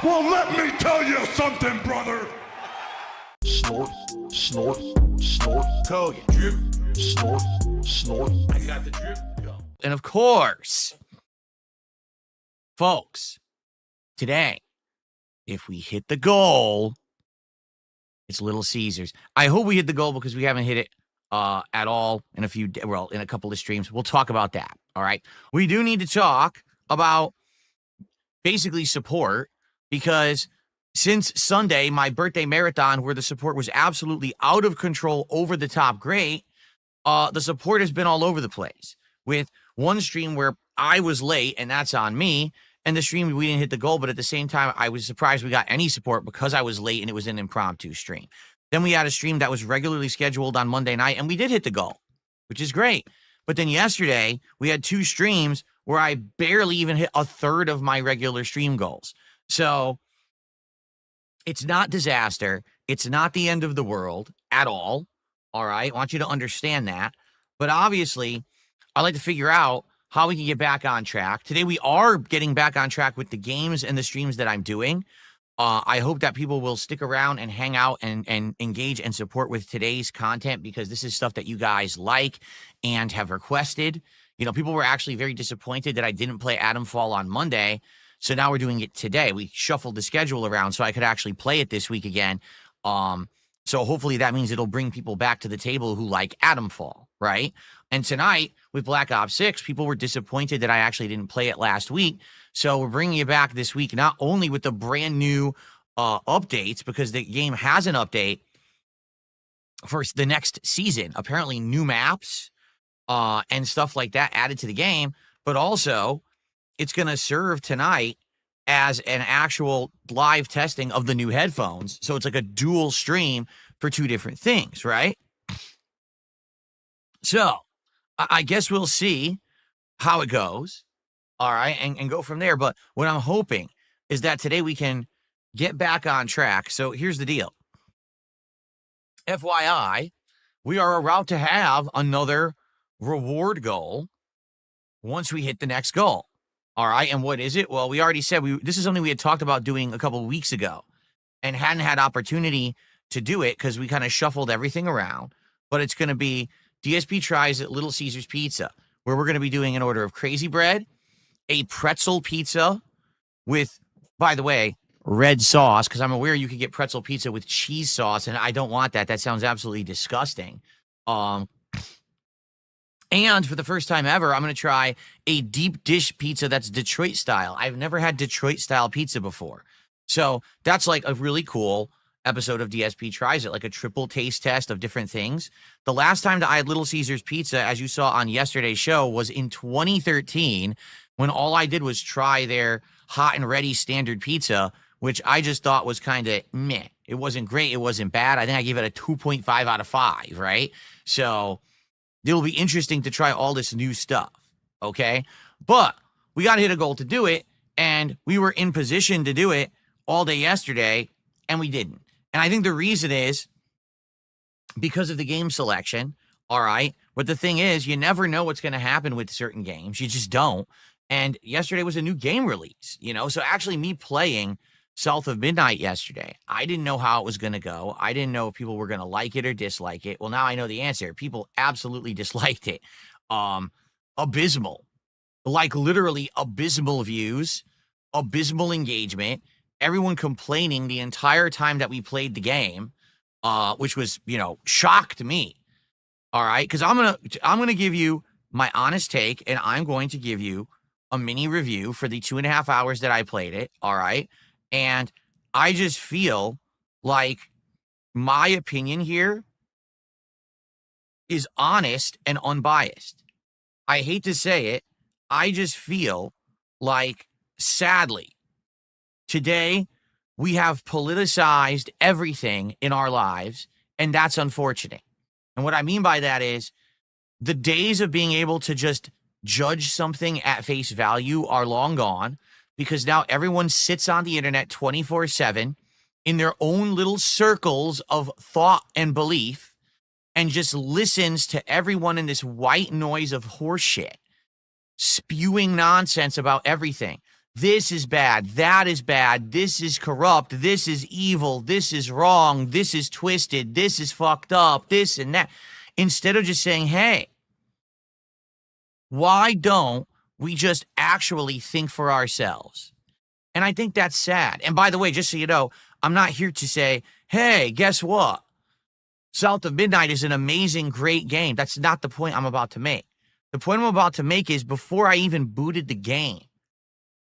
Well, let me tell you something, brother. Snort, snort, snort. Code drip, Snort, snort. I got the drip. Go. And of course, folks, today, if we hit the goal, it's Little Caesars. I hope we hit the goal because we haven't hit it at all in in a couple of streams. We'll talk about that. All right. We do need to talk about basically support because since Sunday, my birthday marathon, where the support was absolutely out of control, over the top great, the support has been all over the place. With one stream where I was late, and that's on me, and the stream we didn't hit the goal, but at the same time, I was surprised we got any support because I was late and it was an impromptu stream. Then we had a stream that was regularly scheduled on Monday night, and we did hit the goal, which is great. But then yesterday, we had two streams where I barely even hit a third of my regular stream goals. So it's not disaster. It's not the end of the world at all. All right. I want you to understand that. But obviously, I like to figure out how we can get back on track. Today, we are getting back on track with the games and the streams that I'm doing. I hope that people will stick around and hang out and engage and support with today's content because this is stuff that you guys like and have requested. You know, people were actually very disappointed that I didn't play Adamfall on Monday. So now we're doing it today. We shuffled the schedule around so I could actually play it this week again. So hopefully that means it'll bring people back to the table who like Adamfall, right? And tonight with Black Ops 6, people were disappointed that I actually didn't play it last week. So we're bringing it back this week, not only with the brand new updates, because the game has an update for the next season, apparently new maps and stuff like that added to the game, but also it's going to serve tonight as an actual live testing of the new headphones. So it's like a dual stream for two different things, right? So I guess we'll see how it goes. All right. And go from there. But what I'm hoping is that today we can get back on track. So here's the deal. FYI, we are about to have another reward goal once we hit the next goal. All right. And what is it? Well, we already said this is something we had talked about doing a couple of weeks ago and hadn't had opportunity to do it because we kind of shuffled everything around. But it's going to be DSP tries at Little Caesars Pizza, where we're going to be doing an order of crazy bread, a pretzel pizza with, by the way, red sauce, because I'm aware you can get pretzel pizza with cheese sauce, and I don't want that. That sounds absolutely disgusting. And for the first time ever, I'm going to try a deep dish pizza that's Detroit style. I've never had Detroit style pizza before. So that's like a really cool episode of DSP Tries It, like a triple taste test of different things. The last time that I had Little Caesars Pizza, as you saw on yesterday's show, was in 2013, when all I did was try their hot and ready standard pizza, which I just thought was kind of meh. It wasn't great. It wasn't bad. I think I gave it a 2.5 out of 5, right? So it'll be interesting to try all this new stuff, okay? But we got to hit a goal to do it, and we were in position to do it all day yesterday, and we didn't. And I think the reason is because of the game selection, all right? But the thing is, you never know what's going to happen with certain games. You just don't. And yesterday was a new game release, you know? So actually me playing South of Midnight yesterday, I didn't know how it was going to go. I didn't know if people were going to like it or dislike it. Well, now I know the answer. People absolutely disliked it. Abysmal. Like literally abysmal views, abysmal engagement, everyone complaining the entire time that we played the game, which was, you know, shocked me. All right, because I'm gonna give you my honest take, and I'm going to give you a mini review for the 2.5 hours that I played it. All right, and I just feel like my opinion here is honest and unbiased. I hate to say it. I just feel like, sadly, today we have politicized everything in our lives, and that's unfortunate. And what I mean by that is the days of being able to just judge something at face value are long gone, because now everyone sits on the internet 24/7 in their own little circles of thought and belief and just listens to everyone in this white noise of horseshit spewing nonsense about everything. This is bad. That is bad. This is corrupt. This is evil. This is wrong. This is twisted. This is fucked up. This and that. Instead of just saying, hey, why don't we just actually think for ourselves? And I think that's sad. And by the way, just so you know, I'm not here to say, hey, guess what? South of Midnight is an amazing, great game. That's not the point I'm about to make. The point I'm about to make is before I even booted the game,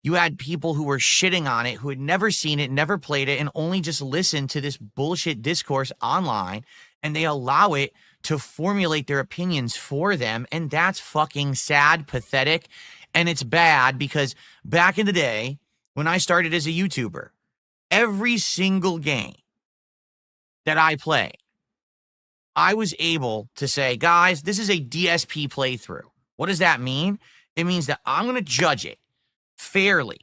you had people who were shitting on it, who had never seen it, never played it, and only just listened to this bullshit discourse online, and they allow it to formulate their opinions for them, and that's fucking sad, pathetic, and it's bad because back in the day, when I started as a YouTuber, every single game that I played, I was able to say, guys, this is a DSP playthrough. What does that mean? It means that I'm going to judge it fairly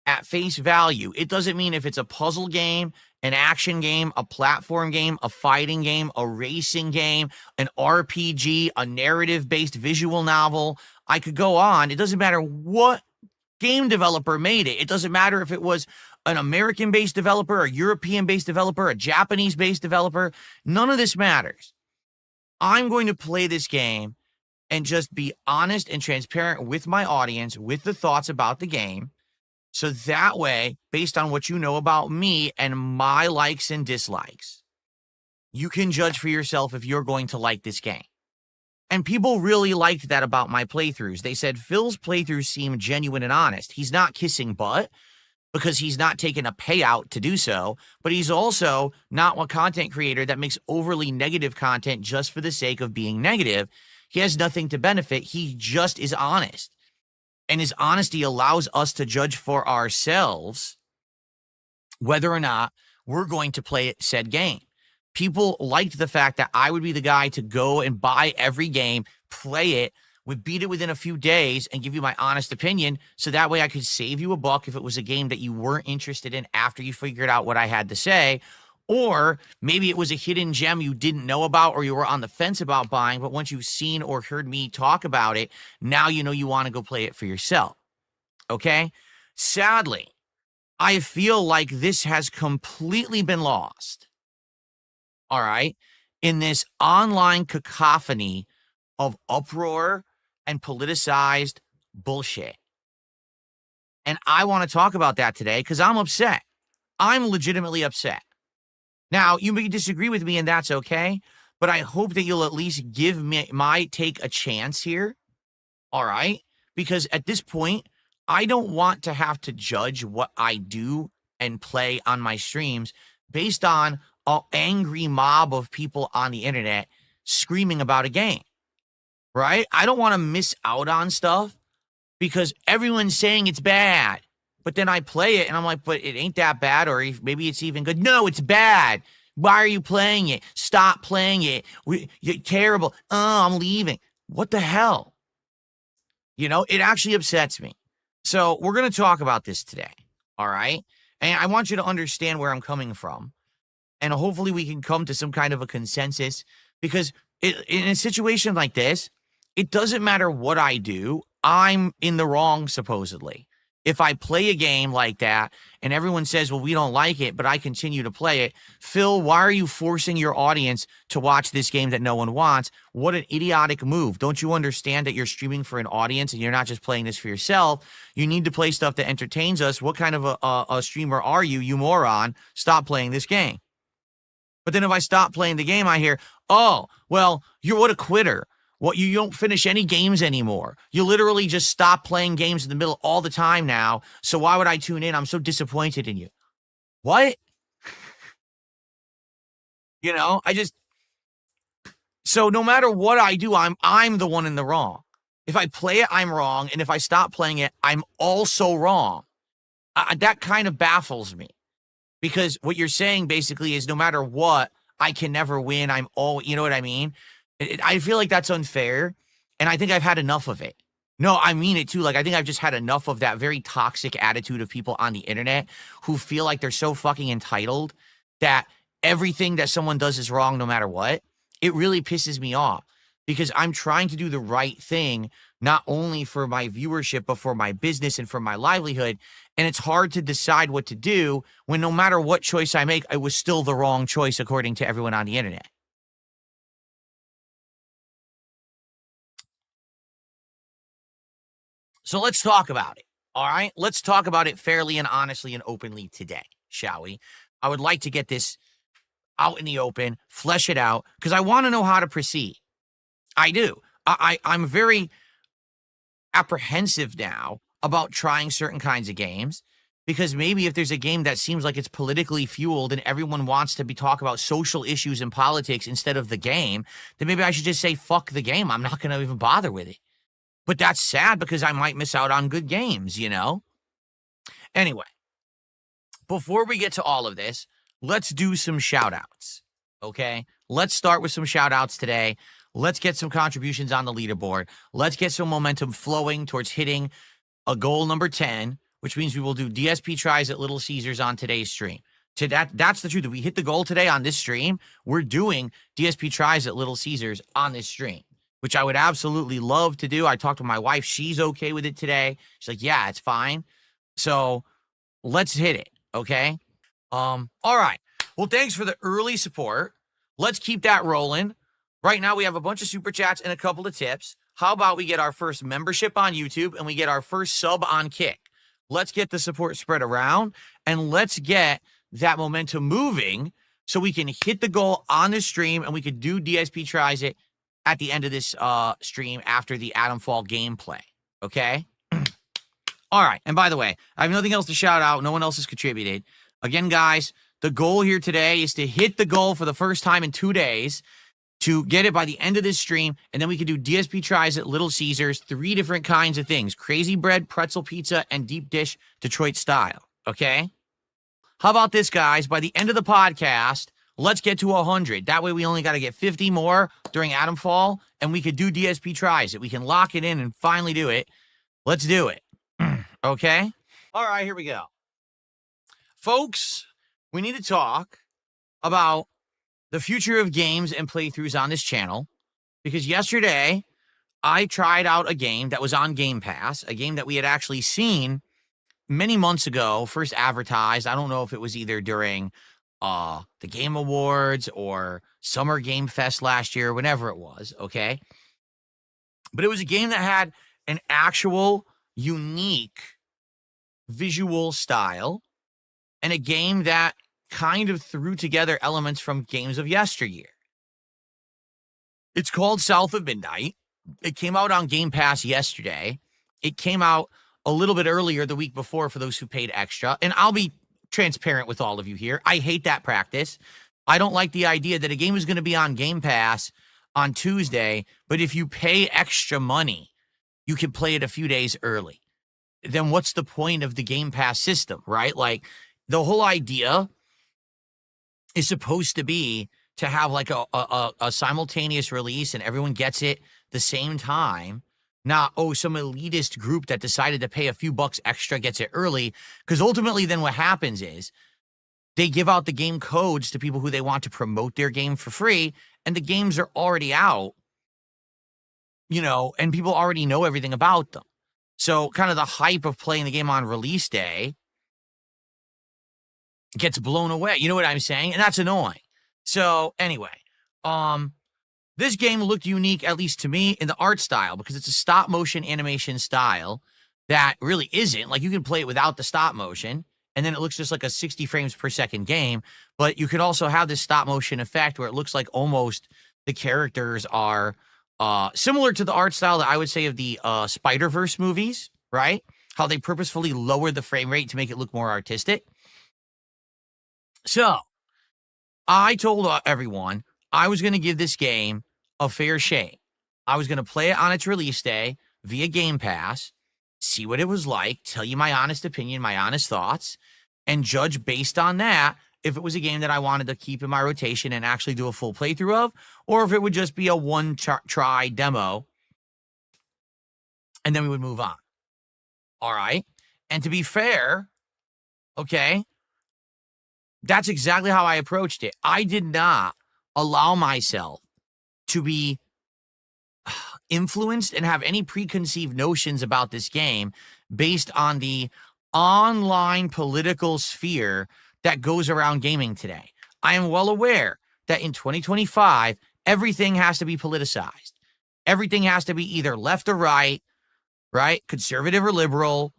at face value. It doesn't mean if it's a puzzle game, an action game, a platform game, a fighting game, a racing game, an RPG, a narrative-based visual novel. I could go on. It doesn't matter what game developer made it. It doesn't matter if it was an American-based developer, a European-based developer, a Japanese-based developer. None of this matters. I'm going to play this game and just be honest and transparent with my audience, with the thoughts about the game. So that way, based on what you know about me and my likes and dislikes, you can judge for yourself if you're going to like this game. And people really liked that about my playthroughs. They said Phil's playthroughs seem genuine and honest. He's not kissing butt because he's not taking a payout to do so, but he's also not a content creator that makes overly negative content just for the sake of being negative. He has nothing to benefit. He just is honest. And his honesty allows us to judge for ourselves whether or not we're going to play said game. People liked the fact that I would be the guy to go and buy every game, play it, would beat it within a few days and give you my honest opinion. So that way I could save you a buck if it was a game that you weren't interested in after you figured out what I had to say. Or maybe it was a hidden gem you didn't know about or you were on the fence about buying, but once you've seen or heard me talk about it, now you know you want to go play it for yourself. Okay? Sadly, I feel like this has completely been lost. All right? In this online cacophony of uproar and politicized bullshit. And I want to talk about that today because I'm upset. I'm legitimately upset. Now, you may disagree with me, and that's okay, but I hope that you'll at least give me my take a chance here, all right? Because at this point, I don't want to have to judge what I do and play on my streams based on an angry mob of people on the internet screaming about a game, right? I don't want to miss out on stuff because everyone's saying it's bad. But then I play it and I'm like, but it ain't that bad, or maybe it's even good. No, it's bad. Why are you playing it? Stop playing it. You're terrible. Oh, I'm leaving. What the hell? You know, it actually upsets me. So we're going to talk about this today, all right? And I want you to understand where I'm coming from. And hopefully we can come to some kind of a consensus because in a situation like this, it doesn't matter what I do. I'm in the wrong, supposedly. If I play a game like that and everyone says, well, we don't like it, but I continue to play it, Phil, why are you forcing your audience to watch this game that no one wants? What an idiotic move. Don't you understand that you're streaming for an audience and you're not just playing this for yourself? You need to play stuff that entertains us. What kind of a streamer are you, you moron? Stop playing this game. But then if I stop playing the game, I hear, oh, well, you're what a quitter. What, you don't finish any games anymore. You literally just stop playing games in the middle all the time now. So why would I tune in? I'm so disappointed in you. What? You know, so no matter what I do, I'm the one in the wrong. If I play it, I'm wrong. And if I stop playing it, I'm also wrong. That kind of baffles me. Because what you're saying basically is no matter what, I can never win. You know what I mean? I feel like that's unfair, and I think I've had enough of it. No, I mean it too. Like, I think I've just had enough of that very toxic attitude of people on the internet who feel like they're so fucking entitled that everything that someone does is wrong no matter what. It really pisses me off because I'm trying to do the right thing, not only for my viewership, but for my business and for my livelihood. And it's hard to decide what to do when no matter what choice I make, it was still the wrong choice according to everyone on the internet. So let's talk about it. All right. Let's talk about it fairly and honestly and openly today, shall we? I would like to get this out in the open, flesh it out, because I want to know how to proceed. I do. I'm very apprehensive now about trying certain kinds of games, because maybe if there's a game that seems like it's politically fueled and everyone wants to talk about social issues and politics instead of the game, then maybe I should just say, fuck the game. I'm not going to even bother with it. But that's sad because I might miss out on good games, you know? Anyway, before we get to all of this, let's do some shout outs. Okay? Let's start with some shout outs today. Let's get some contributions on the leaderboard. Let's get some momentum flowing towards hitting a goal number 10, which means we will do DSP tries at Little Caesars on today's stream. That's the truth. If we hit the goal today on this stream, we're doing DSP tries at Little Caesars on this stream, which I would absolutely love to do. I talked to my wife. She's okay with it today. She's like, yeah, it's fine. So let's hit it. Okay. All right. Well, thanks for the early support. Let's keep that rolling. Right now, we have a bunch of super chats and a couple of tips. How about we get our first membership on YouTube and we get our first sub on Kick? Let's get the support spread around and let's get that momentum moving so we can hit the goal on this stream and we could do DSP tries it at the end of this stream after the Atom Fall gameplay. Okay? All right. And by the way, I have nothing else to shout out. No one else has contributed. Again, guys, the goal here today is to hit the goal for the first time in 2 days, to get it by the end of this stream, and then we can do DSP tries at Little Caesars, 3 different kinds of things: crazy bread, pretzel pizza, and deep dish Detroit style. Okay? How about this, guys? By the end of the podcast, let's get to 100. That way we only got to get 50 more during Atom Fall, and we could do DSP tries it. We can lock it in and finally do it. Let's do it. Okay? All right, here we go. Folks, we need to talk about the future of games and playthroughs on this channel, because yesterday I tried out a game that was on Game Pass, a game that we had actually seen many months ago, first advertised. I don't know if it was either during the Game Awards or Summer Game Fest last year, whenever it was, okay? But it was a game that had an actual unique visual style and a game that kind of threw together elements from games of yesteryear. It's called South of Midnight. It came out on Game Pass yesterday. It came out a little bit earlier the week before for those who paid extra. And I'll be transparent with all of you here. I hate that practice. I don't like the idea that a game is going to be on Game Pass on Tuesday, but if you pay extra money, you can play it a few days early. Then what's the point of the Game Pass system, right? Like, the whole idea is supposed to be to have like a simultaneous release and everyone gets it the same time. Not, oh, some elitist group that decided to pay a few bucks extra gets it early. Because ultimately then what happens is they give out the game codes to people who they want to promote their game for free, and the games are already out, you know, and people already know everything about them. So kind of the hype of playing the game on release day gets blown away. You know what I'm saying? And that's annoying. So anyway, this game looked unique, at least to me, in the art style, because it's a stop motion animation style that really isn't. Like, you can play it without the stop motion, and then it looks just like a 60 frames per second game. But you could also have this stop motion effect where it looks like almost the characters are similar to the art style that I would say of the Spider-Verse movies, right? How they purposefully lowered the frame rate to make it look more artistic. So I told everyone I was going to give this game a fair shake. I was going to play it on its release day via Game Pass, see what it was like, tell you my honest opinion, my honest thoughts, and judge based on that if it was a game that I wanted to keep in my rotation and actually do a full playthrough of, or if it would just be a one-try demo, and then we would move on. All right? And to be fair, okay, that's exactly how I approached it. I did not allow myself to be influenced and have any preconceived notions about this game based on the online political sphere that goes around gaming today. I am well aware that in 2025, everything has to be politicized. Everything has to be either left or right, conservative or liberal,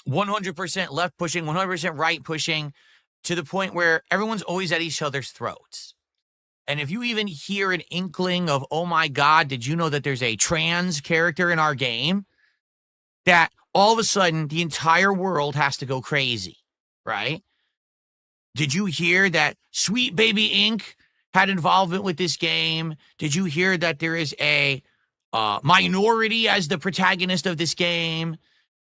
100% left pushing, 100% right pushing, to the point where everyone's always at each other's throats. And if you even hear an inkling of, oh my God, did you know that there's a trans character in our game? That all of a sudden the entire world has to go crazy, right? Did you hear that Sweet Baby Inc. had involvement with this game? Did you hear that there is a minority as the protagonist of this game?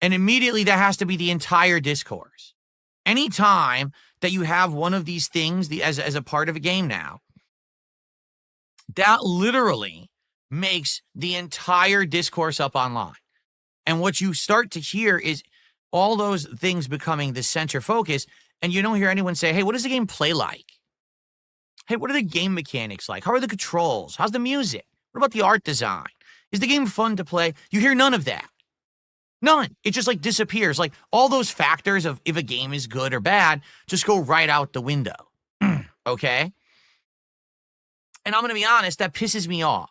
And immediately that has to be the entire discourse. Anytime that you have one of these things as a part of a game now, that literally makes the entire discourse up online. And what you start to hear is all those things becoming the center focus, and you don't hear anyone say, hey, what does the game play like? Hey, what are the game mechanics like? How are the controls? How's the music? What about the art design? Is the game fun to play? You hear none of that. None. It just like disappears. Like all those factors of if a game is good or bad just go right out the window. Okay? And I'm going to be honest, that pisses me off.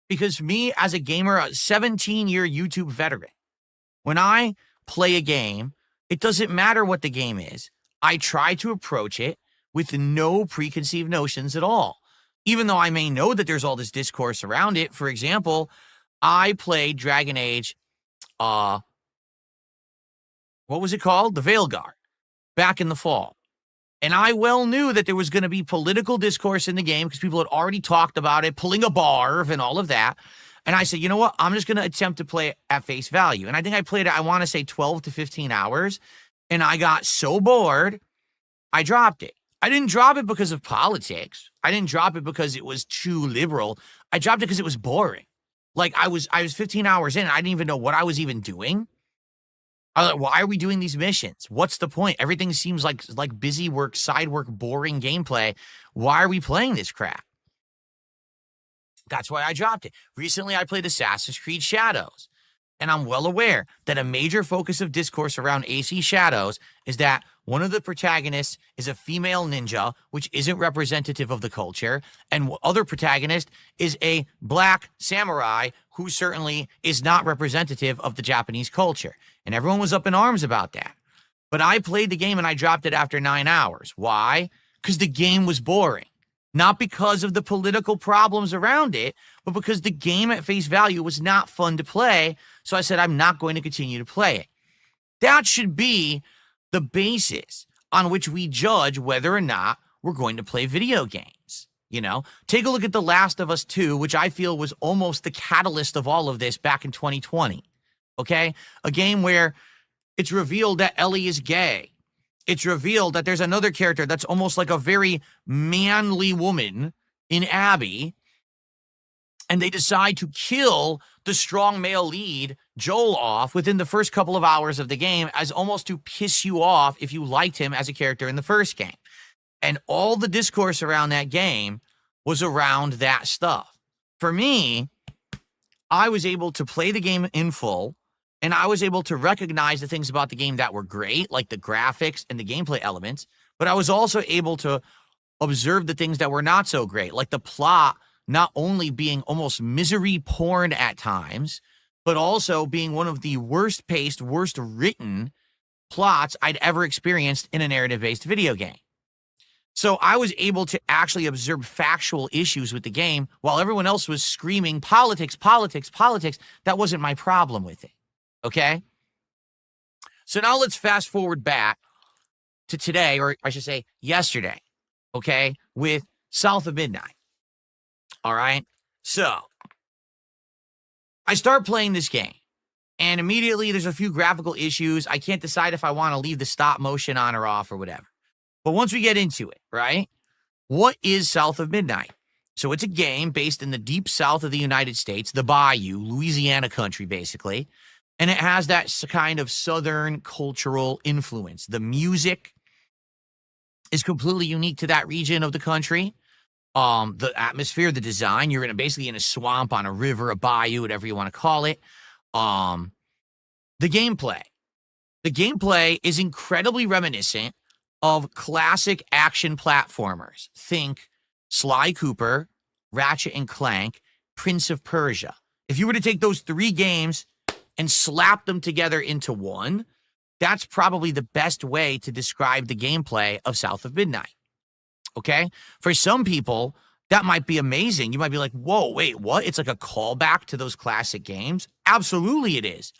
Because me as a gamer, a 17-year YouTube veteran, when I play a game, it doesn't matter what the game is. I try to approach it with no preconceived notions at all. Even though I may know that there's all this discourse around it. For example, I played Dragon Age, what was it called? The Veilguard, back in the fall. And I well knew that there was going to be political discourse in the game because people had already talked about it, pulling a barf and all of that. And I said, you know what? I'm just going to attempt to play it at face value. And I think I played it, I want to say 12 to 15 hours. And I got so bored, I dropped it. I didn't drop it because of politics. I didn't drop it because it was too liberal. I dropped it because it was boring. Like I was 15 hours in and I didn't even know what I was even doing. I was like, why are we doing these missions? What's the point? Everything seems like busy work, side work, boring gameplay. Why are we playing this crap? That's why I dropped it. Recently, I played Assassin's Creed Shadows. And I'm well aware that a major focus of discourse around AC Shadows is that one of the protagonists is a female ninja, which isn't representative of the culture, and other protagonist is a black samurai who certainly is not representative of the Japanese culture. And everyone was up in arms about that. But I played the game and I dropped it after 9 hours. Why? Because the game was boring. Not because of the political problems around it, but because the game at face value was not fun to play. So I said, I'm not going to continue to play it. That should be the basis on which we judge whether or not we're going to play video games. You know, take a look at The Last of Us 2, which I feel was almost the catalyst of all of this back in 2020. Okay? A game where it's revealed that Ellie is gay. It's revealed that there's another character that's almost like a very manly woman in Abby. And they decide to kill the strong male lead, Joel, off within the first couple of hours of the game as almost to piss you off if you liked him as a character in the first game. And all the discourse around that game was around that stuff. For me, I was able to play the game in full, and I was able to recognize the things about the game that were great, like the graphics and the gameplay elements, but I was also able to observe the things that were not so great, like the plot not only being almost misery porn at times, but also being one of the worst paced, worst written plots I'd ever experienced in a narrative-based video game. So I was able to actually observe factual issues with the game while everyone else was screaming politics, politics, politics. That wasn't my problem with it. Okay? So now let's fast forward back to today, or I should say yesterday, okay, with South of Midnight. All right? So I start playing this game, and immediately there's a few graphical issues. I can't decide if I want to leave the stop motion on or off or whatever. But once we get into it, right? What is South of Midnight? So it's a game based in the deep south of the United States, the Bayou, Louisiana country, basically. And it has that kind of southern cultural influence. The music is completely unique to that region of the country. The atmosphere, the design. You're basically in a swamp, on a river, a bayou, whatever you want to call it. Um, the gameplay. The gameplay is incredibly reminiscent of classic action platformers. Think Sly Cooper, Ratchet and Clank, Prince of Persia. If you were to take those 3 games and slap them together into one, that's probably the best way to describe the gameplay of South of Midnight. Okay? For some people, that might be amazing. You might be like, whoa, wait, what? It's like a callback to those classic games? Absolutely it is.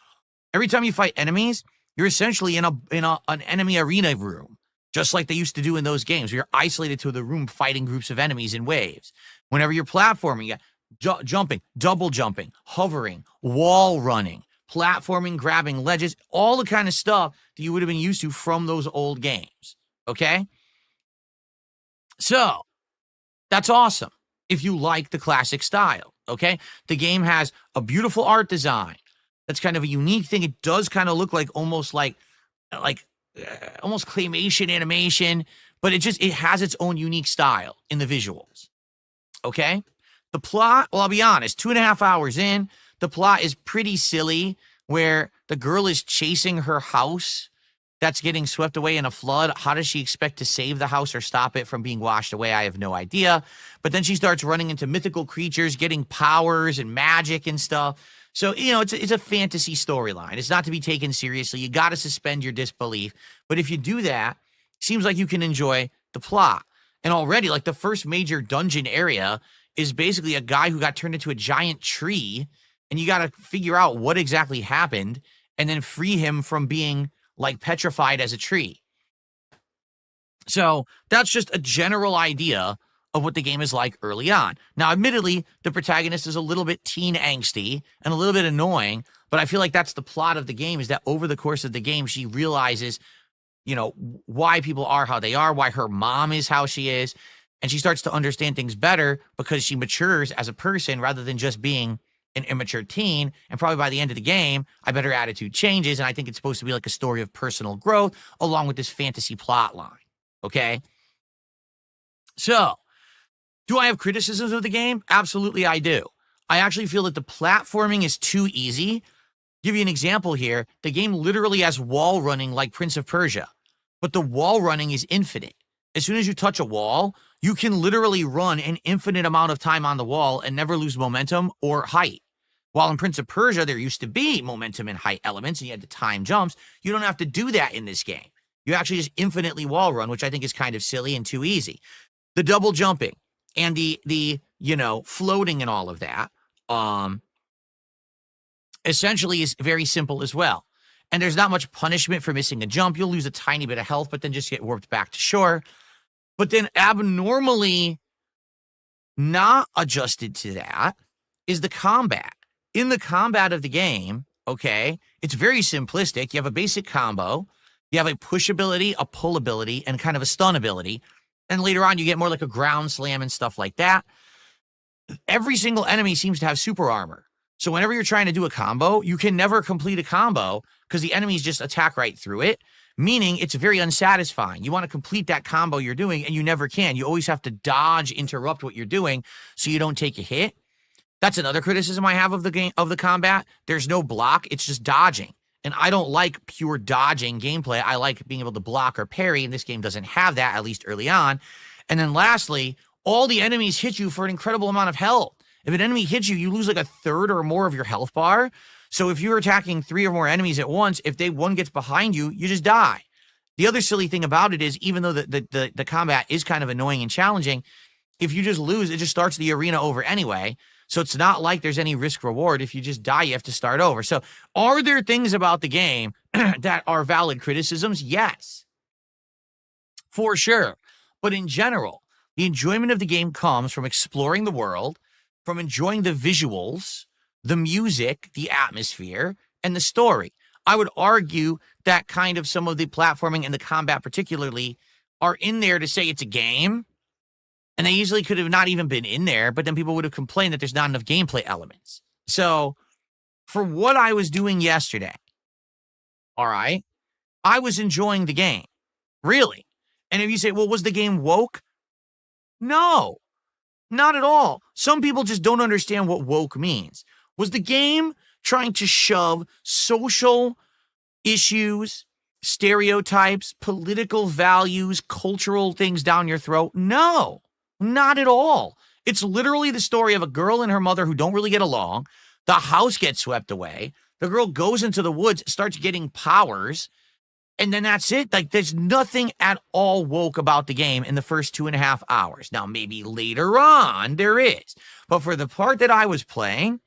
Every time you fight enemies, you're essentially in an enemy arena room, just like they used to do in those games. You're isolated to the room fighting groups of enemies in waves. Whenever you're platforming, jumping, double jumping, hovering, wall running, platforming, grabbing ledges, all the kind of stuff that you would have been used to from those old games. Okay? So, that's awesome if you like the classic style. Okay? The game has a beautiful art design. That's kind of a unique thing. It does kind of look like almost almost claymation animation, but it has its own unique style in the visuals. Okay? The plot, well, I'll be honest, 2.5 hours in, the plot is pretty silly, where the girl is chasing her house that's getting swept away in a flood. How does she expect to save the house or stop it from being washed away? I have no idea. But then she starts running into mythical creatures, getting powers and magic and stuff. So, it's a fantasy storyline. It's not to be taken seriously. You got to suspend your disbelief. But if you do that, it seems like you can enjoy the plot. And already, like, the first major dungeon area is basically a guy who got turned into a giant tree, and you got to figure out what exactly happened and then free him from being, like, petrified as a tree. So that's just a general idea of what the game is like early on. Now, admittedly, the protagonist is a little bit teen angsty and a little bit annoying, but I feel like that's the plot of the game, is that over the course of the game, she realizes, why people are how they are, why her mom is how she is, and she starts to understand things better because she matures as a person rather than just being an immature teen. And probably by the end of the game, I bet her attitude changes, and I think it's supposed to be like a story of personal growth along with this fantasy plot line. Okay? So, do I have criticisms of the game? Absolutely, I do. I actually feel that the platforming is too easy. Give you an example here. The game literally has wall running like Prince of Persia, but the wall running is infinite. As soon as you touch a wall, you can literally run an infinite amount of time on the wall and never lose momentum or height. While in Prince of Persia, there used to be momentum and height elements, and you had the time jumps. You don't have to do that in this game. You actually just infinitely wall run, which I think is kind of silly and too easy. The double jumping and the floating and all of that, essentially is very simple as well. And there's not much punishment for missing a jump. You'll lose a tiny bit of health, but then just get warped back to shore. But then abnormally not adjusted to that is the combat. In the combat of the game, okay, it's very simplistic. You have a basic combo. You have a push ability, a pull ability, and kind of a stun ability. And later on, you get more like a ground slam and stuff like that. Every single enemy seems to have super armor. So whenever you're trying to do a combo, you can never complete a combo because the enemies just attack right through it, meaning it's very unsatisfying. You want to complete that combo you're doing, and you never can. You always have to dodge, interrupt what you're doing so you don't take a hit. That's another criticism I have of the game, of the combat. There's no block. It's just dodging. And I don't like pure dodging gameplay. I like being able to block or parry, and this game doesn't have that, at least early on. And then lastly, all the enemies hit you for an incredible amount of health. If an enemy hits you, you lose like a third or more of your health bar. So if you're attacking 3 or more enemies at once, if one gets behind you, you just die. The other silly thing about it is, even though the combat is kind of annoying and challenging, if you just lose, it just starts the arena over anyway. So it's not like there's any risk reward. If you just die, you have to start over. So are there things about the game that are valid criticisms? Yes, for sure. But in general, the enjoyment of the game comes from exploring the world, from enjoying the visuals, the music, the atmosphere, and the story. I would argue that kind of some of the platforming and the combat particularly are in there to say it's a game. And they easily could have not even been in there, but then people would have complained that there's not enough gameplay elements. So for what I was doing yesterday, all right, I was enjoying the game, really. And if you say, well, was the game woke? No. Not at all. Some people just don't understand what woke means. Was the game trying to shove social issues, stereotypes, political values, cultural things down your throat? No, not at all. It's literally the story of a girl and her mother who don't really get along. The house gets swept away. The girl goes into the woods, starts getting powers, and then that's it. Like, there's nothing at all woke about the game in the first 2.5 hours. Now, maybe later on there is. But for the part that I was playing,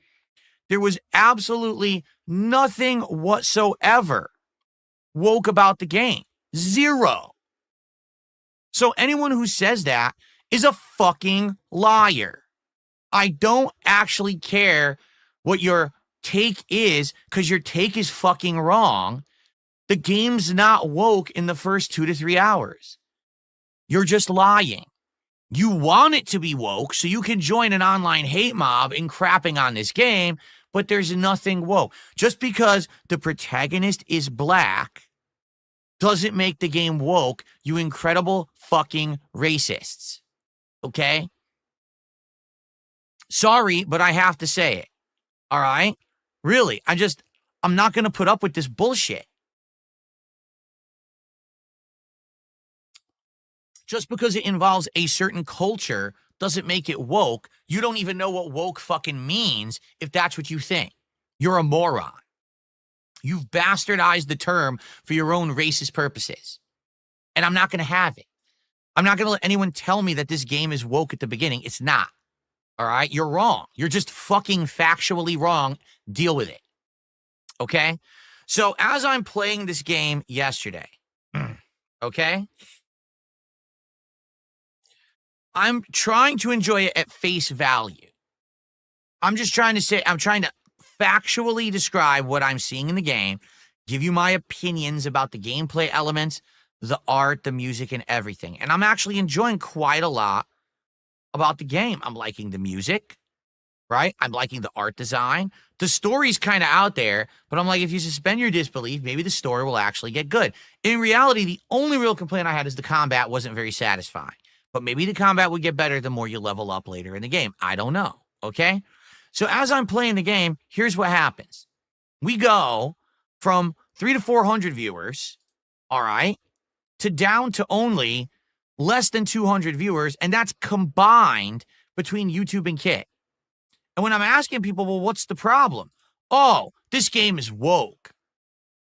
there was absolutely nothing whatsoever woke about the game. Zero. So anyone who says that is a fucking liar. I don't actually care what your take is, because your take is fucking wrong. The game's not woke in the first 2 to 3 hours. You're just lying. You want it to be woke so you can join an online hate mob and crapping on this game, but there's nothing woke. Just because the protagonist is black doesn't make the game woke, you incredible fucking racists. Okay? Sorry, but I have to say it. All right? Really, I'm not going to put up with this bullshit. Just because it involves a certain culture doesn't make it woke. You don't even know what woke fucking means if that's what you think. You're a moron. You've bastardized the term for your own racist purposes. And I'm not going to have it. I'm not going to let anyone tell me that this game is woke at the beginning. It's not. All right? You're wrong. You're just fucking factually wrong. Deal with it. Okay? So as I'm playing this game yesterday, okay? I'm trying to enjoy it at face value. I'm trying to factually describe what I'm seeing in the game, give you my opinions about the gameplay elements, the art, the music, and everything. And I'm actually enjoying quite a lot about the game. I'm liking the music, right? I'm liking the art design. The story's kind of out there, but I'm like, if you suspend your disbelief, maybe the story will actually get good. In reality, the only real complaint I had is the combat wasn't very satisfying. But maybe the combat would get better the more you level up later in the game. I don't know, okay? So as I'm playing the game, here's what happens. We go from 300 to 400 viewers, all right, to down to only less than 200 viewers, and that's combined between YouTube and Kit. And when I'm asking people, well, what's the problem? Oh, this game is woke.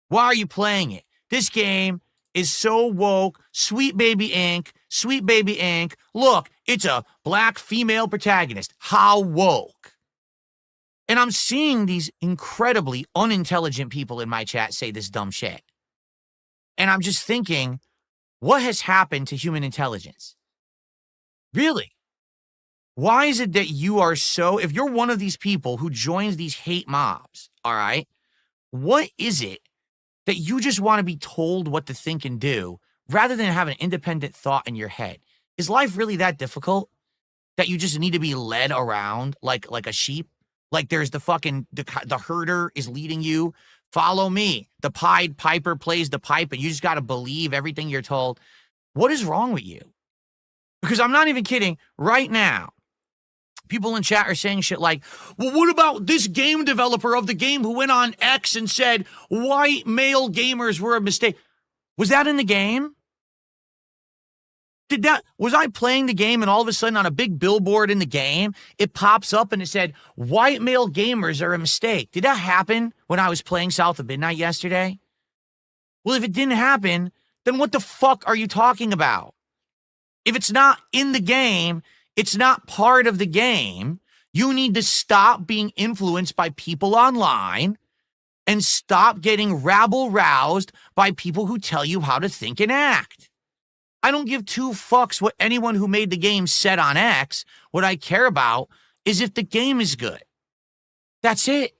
Why are you playing it? This game is so woke. Sweet Baby Inc. Sweet Baby Inc. Look, it's a black female protagonist. How woke. And I'm seeing these incredibly unintelligent people in my chat say this dumb shit. And I'm just thinking, what has happened to human intelligence? Really? Why is it that you are so, if you're one of these people who joins these hate mobs, all right, what is it that you just want to be told what to think and do rather than have an independent thought in your head? Is life really that difficult that you just need to be led around like a sheep? Like there's the herder is leading you. Follow me. The Pied Piper plays the pipe and you just got to believe everything you're told. What is wrong with you? Because I'm not even kidding. Right now, people in chat are saying shit like, well, what about this game developer of the game who went on X and said white male gamers were a mistake? Was that in the game? Was I playing the game and all of a sudden on a big billboard in the game, it pops up and it said, white male gamers are a mistake? Did that happen when I was playing South of Midnight yesterday? Well, if it didn't happen, then what the fuck are you talking about? If it's not in the game, it's not part of the game. You need to stop being influenced by people online and stop getting rabble-roused by people who tell you how to think and act. I don't give two fucks what anyone who made the game said on X. What I care about is if the game is good. That's it.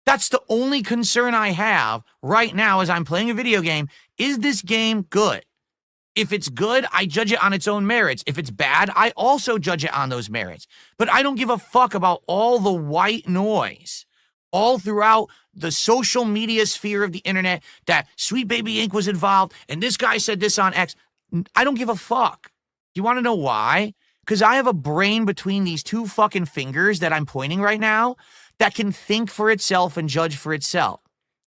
That's the only concern I have right now as I'm playing a video game. Is this game good? If it's good, I judge it on its own merits. If it's bad, I also judge it on those merits. But I don't give a fuck about all the white noise all throughout the social media sphere of the internet that Sweet Baby Inc. was involved and this guy said this on X. I don't give a fuck. You want to know why? because I have a brain between these two fucking fingers that I'm pointing right now that can think for itself and judge for itself.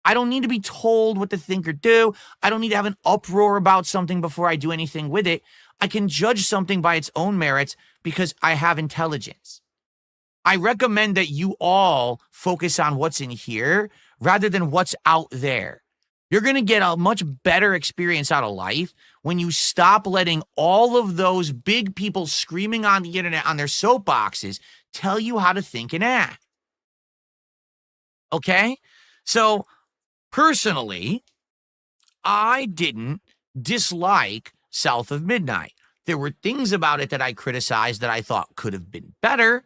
I don't need to be told what to think or do. I don't need to have an uproar about something before I do anything with it. I can judge something by its own merits because I have intelligence. I recommend that you all focus on what's in here rather than what's out there. You're going to get a much better experience out of life when you stop letting all of those big people screaming on the internet on their soapboxes tell you how to think and act. Okay? So, personally, I didn't dislike South of Midnight. There were things about it that I criticized that I thought could have been better,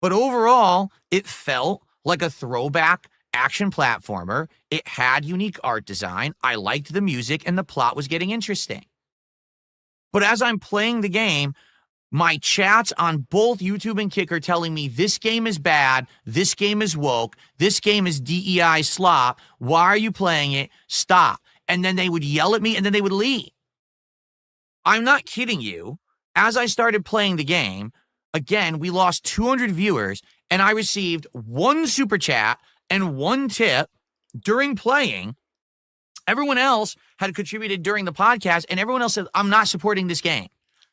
but overall, it felt like a throwback action platformer. It had unique art design. I liked the music, and the plot was getting interesting. But as I'm playing the game, my chats on both YouTube and Kick are telling me this game is bad, this game is woke, this game is DEI slop, why are you playing it? Stop. And then they would yell at me, and then they would leave. I'm not kidding you. As I started playing the game, again, we lost 200 viewers, and I received one super chat and one tip during playing. Everyone else had contributed during the podcast, and everyone else said, I'm not supporting this game.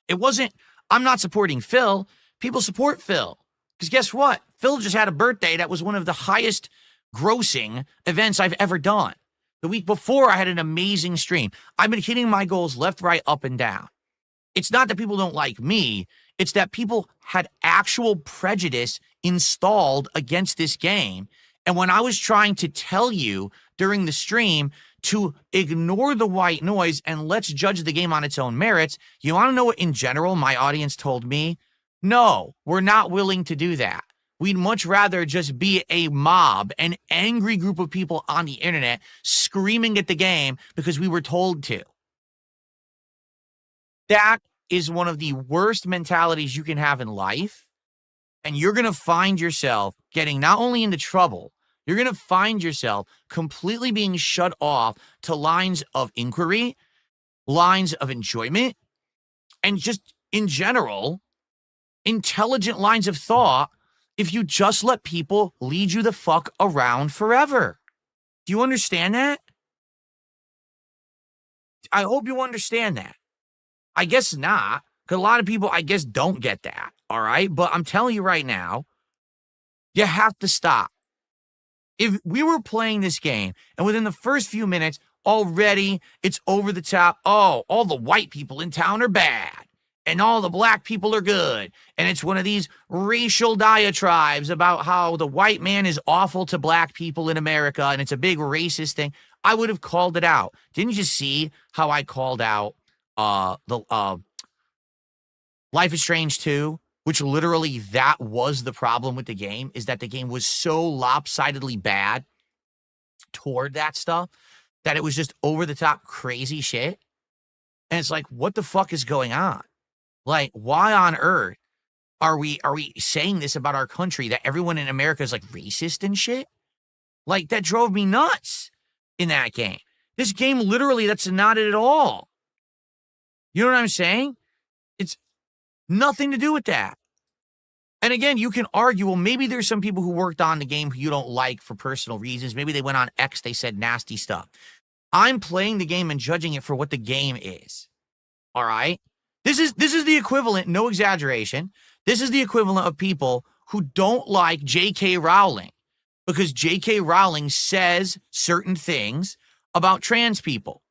It wasn't, I'm not supporting Phil. People support Phil. Because guess what? Phil just had a birthday that was one of the highest grossing events I've ever done. The week before, I had an amazing stream. I've been hitting my goals left, right, up, and down. It's not that people don't like me. It's that people had actual prejudice installed against this game. And when I was trying to tell you during the stream to ignore the white noise and let's judge the game on its own merits, you want to know what in general my audience told me? No, we're not willing to do that. We'd much rather just be a mob, an angry group of people on the internet screaming at the game because we were told to. That is one of the worst mentalities you can have in life. And you're going to find yourself getting not only into trouble, you're going to find yourself completely being shut off to lines of inquiry, lines of enjoyment, and just in general, intelligent lines of thought if you just let people lead you the fuck around forever. Do you understand that? I hope you understand that. I guess not, because a lot of people, I guess, don't get that, all right? But I'm telling you right now, you have to stop. If we were playing this game, and within the first few minutes, already it's over the top, oh, all the white people in town are bad, and all the black people are good, and it's one of these racial diatribes about how the white man is awful to black people in America, and it's a big racist thing, I would have called it out. Didn't you see how I called out the Life is Strange 2, which literally that was the problem with the game, is that the game was so lopsidedly bad toward that stuff that it was just over the top crazy shit. And it's like, what the fuck is going on? Like, why on earth are we saying this about our country, that everyone in America is like racist and shit? Like, that drove me nuts in that game. This game literally, that's not it at all. You know what I'm saying? It's nothing to do with that. And again, you can argue, well, maybe there's some people who worked on the game who you don't like for personal reasons. Maybe they went on X, they said nasty stuff. I'm playing the game and judging it for what the game is. All right? This is the equivalent, no exaggeration. This is the equivalent of people who don't like J.K. Rowling because J.K. Rowling says certain things about trans people.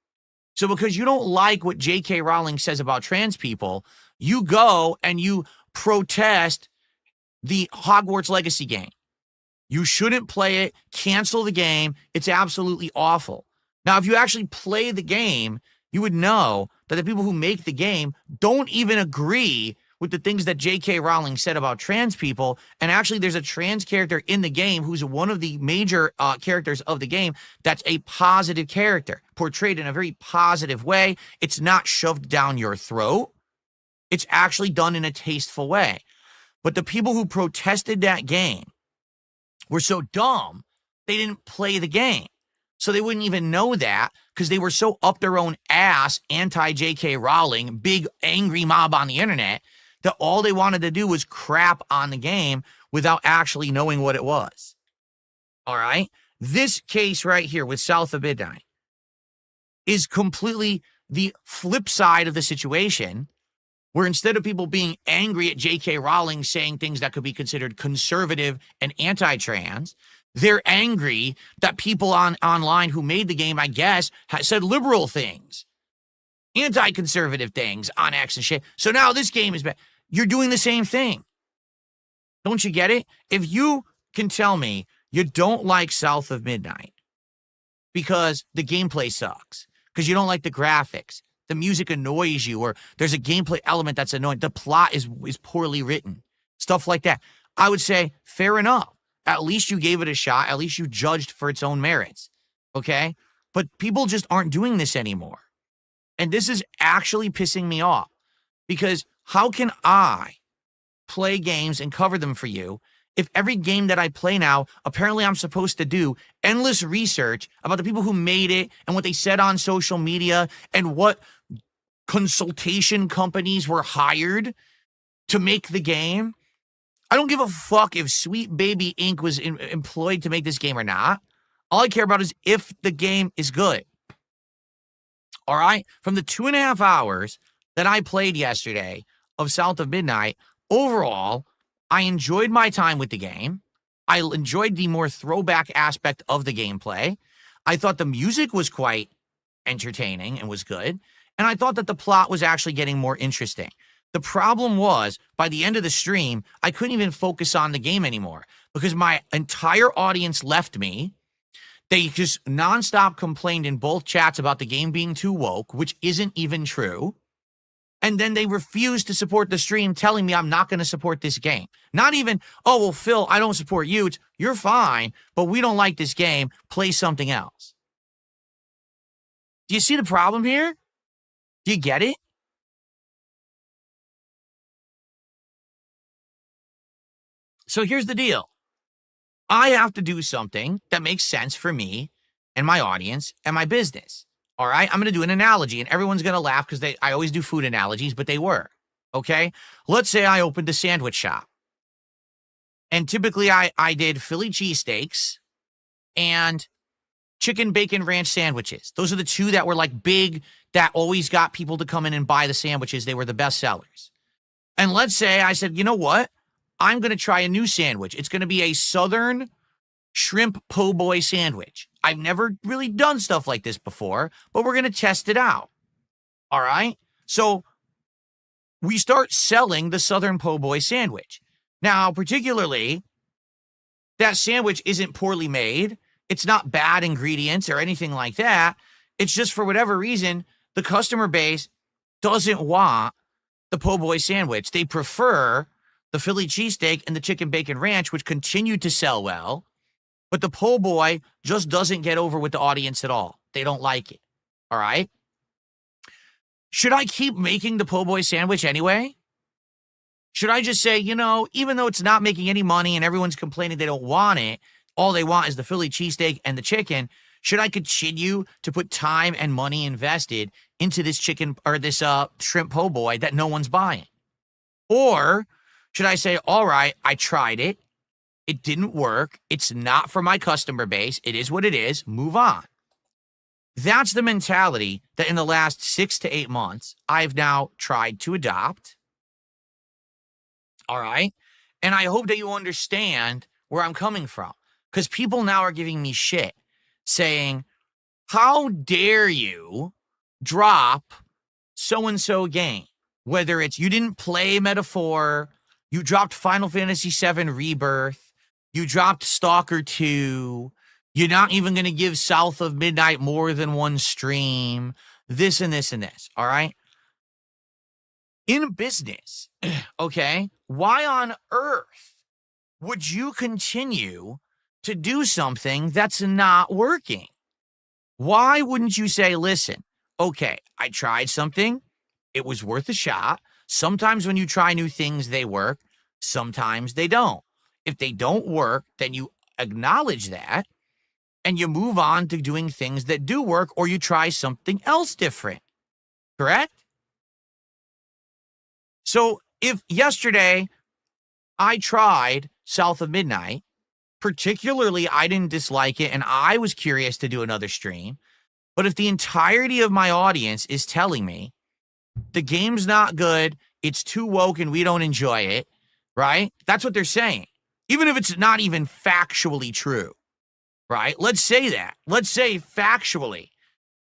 So because you don't like what J.K. Rowling says about trans people, you go and you protest the Hogwarts Legacy game. You shouldn't play it. Cancel the game. It's absolutely awful. Now, if you actually play the game, you would know that the people who make the game don't even agree with the things that J.K. Rowling said about trans people. And actually, there's a trans character in the game who's one of the major characters of the game that's a positive character, portrayed in a very positive way. It's not shoved down your throat. It's actually done in a tasteful way. But the people who protested that game were so dumb, they didn't play the game. So they wouldn't even know that because they were so up their own ass, anti-J.K. Rowling, big angry mob on the internet, that all they wanted to do was crap on the game without actually knowing what it was. All right? This case right here with South of Midnight is completely the flip side of the situation, where instead of people being angry at J.K. Rowling saying things that could be considered conservative and anti-trans, they're angry that people online who made the game, I guess, said liberal things, anti-conservative things on X and shit. So now this game is bad. You're doing the same thing. Don't you get it? If you can tell me you don't like South of Midnight because the gameplay sucks, because you don't like the graphics, the music annoys you, or there's a gameplay element that's annoying, the plot is poorly written, stuff like that, I would say, fair enough. At least you gave it a shot. At least you judged for its own merits. Okay? But people just aren't doing this anymore. And this is actually pissing me off, because how can I play games and cover them for you if every game that I play now, apparently I'm supposed to do endless research about the people who made it and what they said on social media and what consultation companies were hired to make the game? I don't give a fuck if Sweet Baby Inc. was employed to make this game or not. All I care about is if the game is good. All right? From the 2.5 hours that I played yesterday of South of Midnight, overall, I enjoyed my time with the game. I enjoyed the more throwback aspect of the gameplay. I thought the music was quite entertaining and was good. And I thought that the plot was actually getting more interesting. The problem was, by the end of the stream, I couldn't even focus on the game anymore because my entire audience left me. They just nonstop complained in both chats about the game being too woke, which isn't even true. And then they refused to support the stream, telling me I'm not going to support this game. Not even, oh, well, Phil, I don't support you. It's, you're fine, but we don't like this game. Play something else. Do you see the problem here? Do you get it? So here's the deal. I have to do something that makes sense for me and my audience and my business. All right? I'm going to do an analogy, and everyone's going to laugh because I always do food analogies, but they work. Okay? Let's say I opened a sandwich shop. And typically I did Philly cheesesteaks and chicken bacon ranch sandwiches. Those are the two that were like big, that always got people to come in and buy the sandwiches. They were the best sellers. And let's say I said, you know what? I'm going to try a new sandwich. It's going to be a Southern shrimp po' boy sandwich. I've never really done stuff like this before, but we're going to test it out. All right? So we start selling the Southern po' boy sandwich. Now, particularly, that sandwich isn't poorly made. It's not bad ingredients or anything like that. It's just, for whatever reason, the customer base doesn't want the po' boy sandwich. They prefer the Philly cheesesteak and the chicken bacon ranch, which continue to sell well, but the po' boy just doesn't get over with the audience at all. They don't like it. All right? Should I keep making the po' boy sandwich anyway? Should I just say, you know, even though it's not making any money and everyone's complaining they don't want it, all they want is the Philly cheesesteak and the chicken, should I continue to put time and money invested into this chicken or this shrimp po' boy that no one's buying? Or should I say, all right, I tried it. It didn't work. It's not for my customer base. It is what it is. Move on. That's the mentality that in the last 6 to 8 months, I've now tried to adopt. All right? And I hope that you understand where I'm coming from. Because people now are giving me shit, saying, how dare you drop so-and-so game? Whether it's you didn't play Metaphor, you dropped Final Fantasy VII Rebirth, you dropped Stalker 2, you're not even going to give South of Midnight more than one stream, this and this and this, all right? In business, okay, why on earth would you continue to do something that's not working? Why wouldn't you say, listen, okay, I tried something, it was worth a shot. Sometimes when you try new things, they work. Sometimes they don't. If they don't work, then you acknowledge that and you move on to doing things that do work, or you try something else different. Correct? So If yesterday I tried South of Midnight, particularly I didn't dislike it and I was curious to do another stream, but if the entirety of my audience is telling me the game's not good, it's too woke and we don't enjoy it, right? That's what they're saying. Even if it's not even factually true, right? Let's say that. Let's say factually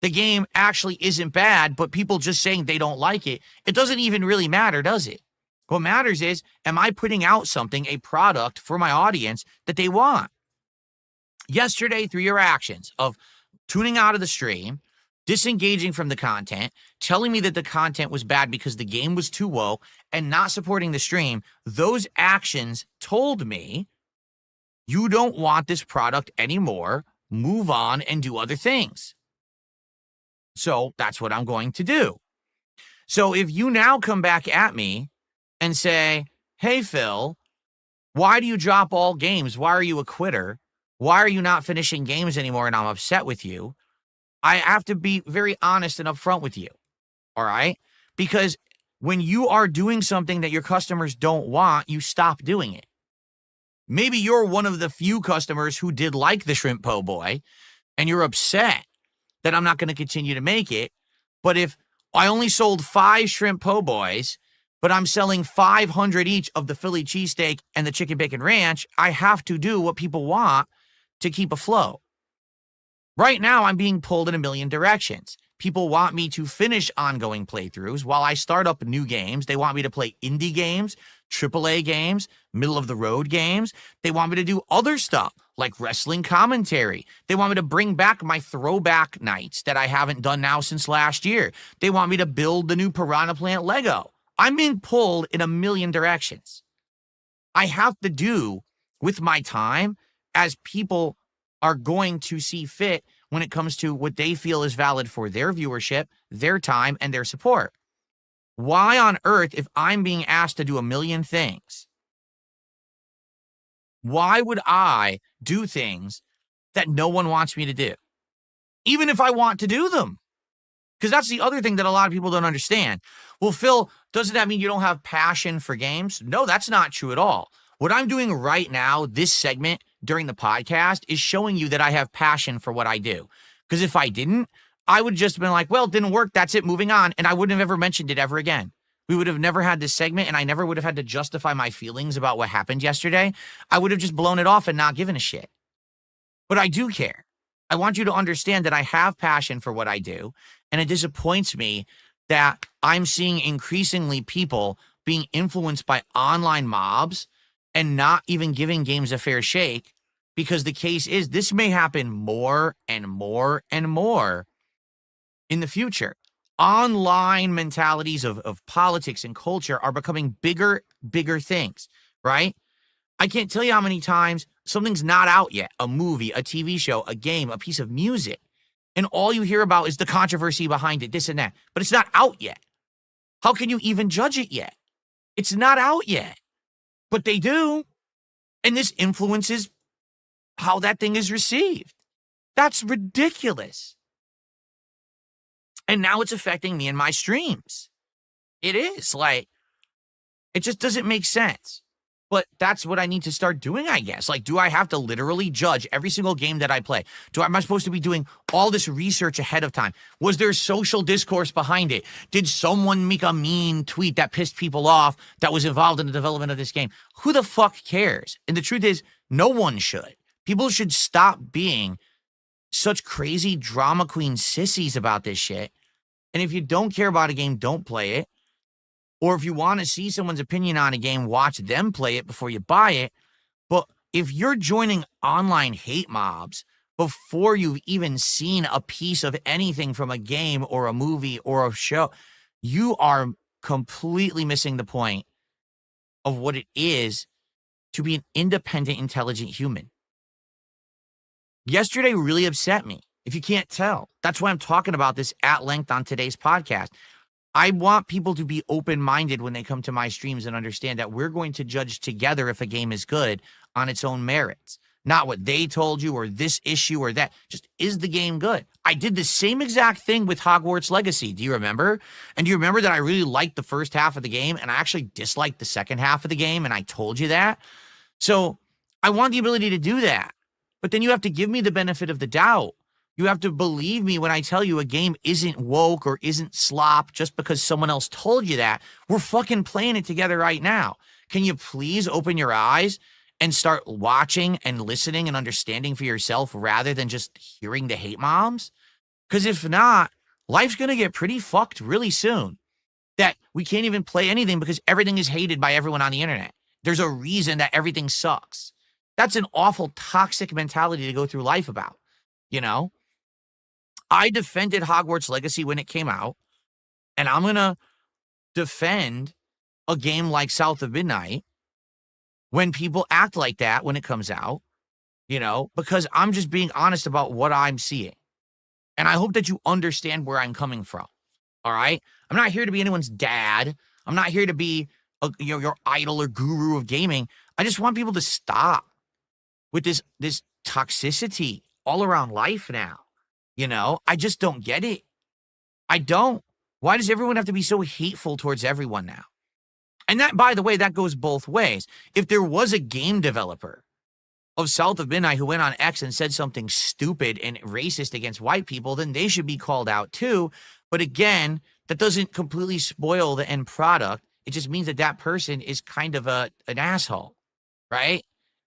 the game actually isn't bad, but people just saying they don't like it. It doesn't even really matter, does it? What matters is, am I putting out something, a product for my audience that they want? Yesterday, through your actions of tuning out of the stream, disengaging from the content, telling me that the content was bad because the game was too woke, and not supporting the stream, those actions told me you don't want this product anymore. Move on and do other things. So that's what I'm going to do. So if you now come back at me and say, hey, Phil, why do you drop all games? Why are you a quitter? Why are you not finishing games anymore? And I'm upset with you. I have to be very honest and upfront with you. All right? Because when you are doing something that your customers don't want, you stop doing it. Maybe you're one of the few customers who did like the Shrimp Po' Boy, and you're upset that I'm not going to continue to make it. But if I only sold 5 Shrimp Po' Boys, but I'm selling 500 each of the Philly cheesesteak and the chicken bacon ranch, I have to do what people want to keep afloat. Right now, I'm being pulled in a million directions. People want me to finish ongoing playthroughs while I start up new games. They want me to play indie games, AAA games, middle-of-the-road games. They want me to do other stuff like wrestling commentary. They want me to bring back my throwback nights that I haven't done now since last year. They want me to build the new Piranha Plant Lego. I'm being pulled in a million directions. I have to do with my time as people are going to see fit when it comes to what they feel is valid for their viewership, their time, and their support. Why on earth, if I'm being asked to do a million things, why would I do things that no one wants me to do? Even if I want to do them. Because that's the other thing that a lot of people don't understand. Well, Phil, doesn't that mean you don't have passion for games? No, that's not true at all. What I'm doing right now, this segment during the podcast, is showing you that I have passion for what I do. Because if I didn't, I would have just been like, well, it didn't work. That's it. Moving on. And I wouldn't have ever mentioned it ever again. We would have never had this segment, and I never would have had to justify my feelings about what happened yesterday. I would have just blown it off and not given a shit. But I do care. I want you to understand that I have passion for what I do, and it disappoints me that I'm seeing increasingly people being influenced by online mobs and not even giving games a fair shake, because the case is this may happen more and more and more in the future. Online mentalities of politics and culture are becoming bigger things, right? I can't tell you how many times something's not out yet, a movie, a TV show, a game, a piece of music, and all you hear about is the controversy behind it, this and that, but it's not out yet. How can you even judge it yet? It's not out yet, but they do, and this influences how that thing is received. That's ridiculous. And now it's affecting me in my streams. It is like, it just doesn't make sense. But that's what I need to start doing, I guess. Like, do I have to literally judge every single game that I play? Am I supposed to be doing all this research ahead of time? Was there social discourse behind it? Did someone make a mean tweet that pissed people off that was involved in the development of this game? Who the fuck cares? And the truth is, no one should. People should stop being such crazy drama queen sissies about this shit. And if you don't care about a game, don't play it. Or if you want to see someone's opinion on a game, watch them play it before you buy it. But if you're joining online hate mobs before you've even seen a piece of anything from a game or a movie or a show, you are completely missing the point of what it is to be an independent, intelligent human. Yesterday really upset me, if you can't tell. That's why I'm talking about this at length on today's podcast. I want people to be open-minded when they come to my streams and understand that we're going to judge together if a game is good on its own merits, not what they told you or this issue or that. Just, is the game good? I did the same exact thing with Hogwarts Legacy. Do you remember? And do you remember that I really liked the first half of the game and I actually disliked the second half of the game, and I told you that? So I want the ability to do that. But then you have to give me the benefit of the doubt. You have to believe me when I tell you a game isn't woke or isn't slop just because someone else told you that. We're fucking playing it together right now. Can you please open your eyes and start watching and listening and understanding for yourself rather than just hearing the hate moms? Because if not, life's going to get pretty fucked really soon. That we can't even play anything because everything is hated by everyone on the internet. There's a reason that everything sucks. That's an awful toxic mentality to go through life about, you know? I defended Hogwarts Legacy when it came out, and I'm going to defend a game like South of Midnight when people act like that when it comes out, you know, because I'm just being honest about what I'm seeing. And I hope that you understand where I'm coming from, all right? I'm not here to be anyone's dad. I'm not here to be your idol or guru of gaming. I just want people to stop with this toxicity all around life now. You know, I just don't get it. I don't. Why does everyone have to be so hateful towards everyone now? And that, by the way, that goes both ways. If there was a game developer of South of Midnight who went on X and said something stupid and racist against white people, then they should be called out too. But again, that doesn't completely spoil the end product. It just means that that person is kind of an asshole, right?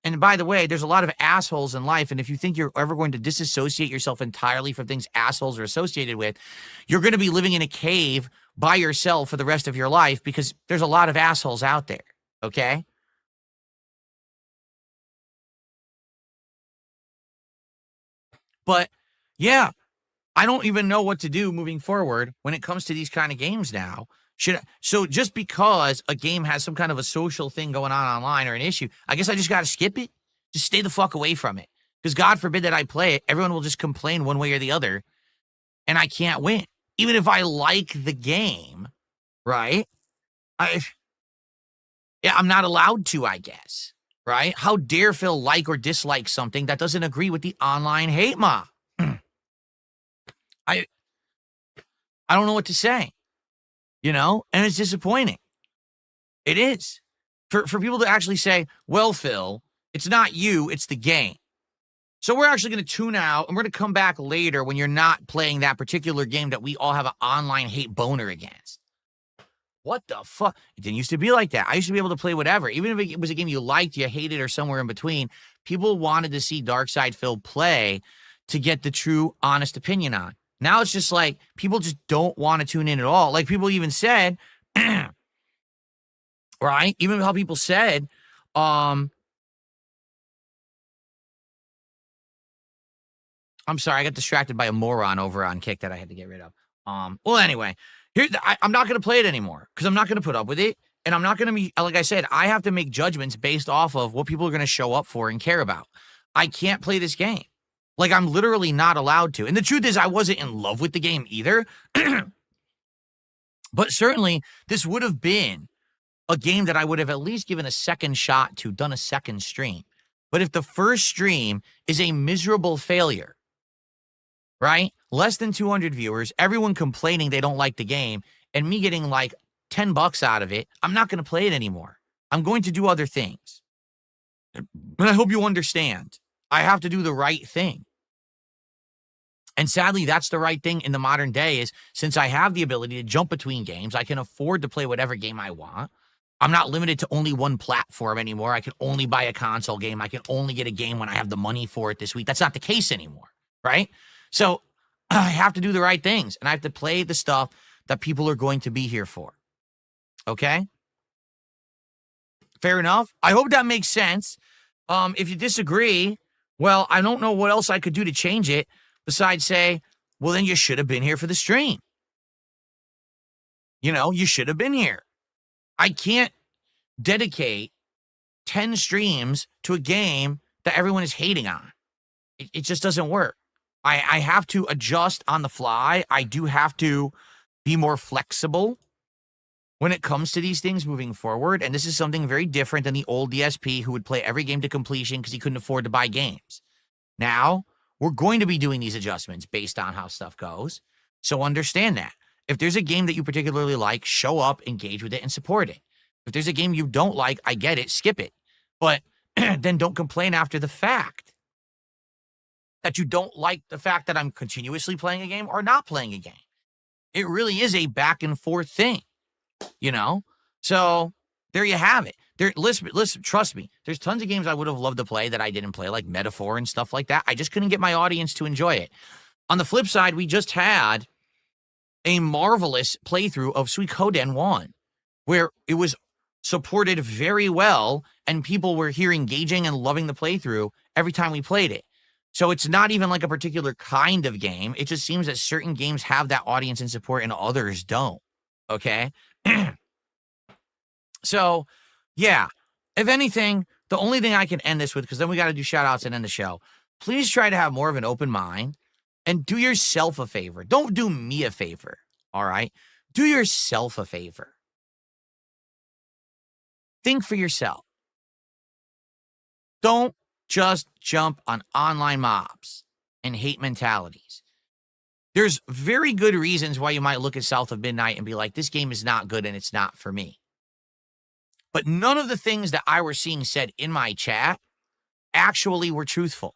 And by the way, there's a lot of assholes in life. And if you think you're ever going to disassociate yourself entirely from things assholes are associated with, you're going to be living in a cave by yourself for the rest of your life because there's a lot of assholes out there. Okay? But yeah, I don't even know what to do moving forward when it comes to these kind of games now. So just because a game has some kind of a social thing going on online or an issue, I guess I just got to skip it. Just stay the fuck away from it. Because God forbid that I play it, everyone will just complain one way or the other, and I can't win. Even if I like the game, right? I'm not allowed to, I guess, right? How dare Phil like or dislike something that doesn't agree with the online hate mob? I don't know what to say. You know, and it's disappointing. It is. For people to actually say, well, Phil, it's not you, it's the game. So we're actually going to tune out, and we're going to come back later when you're not playing that particular game that we all have an online hate boner against. What the fuck? It didn't used to be like that. I used to be able to play whatever. Even if it was a game you liked, you hated, or somewhere in between, people wanted to see Darksydephil play to get the true, honest opinion on. Now it's just like people just don't want to tune in at all. Like people even said, right? Even how people said, I'm sorry, I got distracted by a moron over on Kick that I had to get rid of. Well, anyway, I'm not going to play it anymore because I'm not going to put up with it. And I'm not going to be, like I said, I have to make judgments based off of what people are going to show up for and care about. I can't play this game. Like, I'm literally not allowed to. And the truth is, I wasn't in love with the game either. But certainly, this would have been a game that I would have at least given a second shot to, done a second stream. But if the first stream is a miserable failure, right? Less than 200 viewers, everyone complaining they don't like the game, and me getting like $10 out of it, I'm not going to play it anymore. I'm going to do other things. And I hope you understand. I have to do the right thing. And sadly, that's the right thing in the modern day is since I have the ability to jump between games, I can afford to play whatever game I want. I'm not limited to only one platform anymore. I can only buy a console game. I can only get a game when I have the money for it this week. That's not the case anymore, right? So I have to do the right things, and I have to play the stuff that people are going to be here for, okay? Fair enough? I hope that makes sense. If you disagree, well, I don't know what else I could do to change it besides say, well, then you should have been here for the stream. You know, you should have been here. I can't dedicate 10 streams to a game that everyone is hating on. It just doesn't work. I have to adjust on the fly. I do have to be more flexible. when it comes to these things moving forward, and this is something very different than the old DSP who would play every game to completion because he couldn't afford to buy games. Now, we're going to be doing these adjustments based on how stuff goes. So understand that. If there's a game that you particularly like, show up, engage with it, and support it. If there's a game you don't like, I get it, skip it. But then don't complain after the fact that you don't like the fact that I'm continuously playing a game or not playing a game. It really is a back and forth thing, you know? So there you have it. Listen, trust me, there's tons of games I would have loved to play that I didn't play, like Metaphor and stuff like that. I just couldn't get my audience to enjoy it. On the flip side, we just had a marvelous playthrough of Suikoden 1, where it was supported very well, and people were here engaging and loving the playthrough every time we played it. So it's not even like a particular kind of game. It just seems that certain games have that audience and support and others don't. Okay? So, yeah. If anything, the only thing I can end this with, because then we got to do shout outs and end the show. Please try to have more of an open mind and do yourself a favor. Don't do me a favor. All right? Do yourself a favor. Think for yourself. Don't just jump on online mobs and hate mentalities. There's very good reasons why you might look at South of Midnight and be like, this game is not good and it's not for me. But none of the things that I was seeing said in my chat actually were truthful.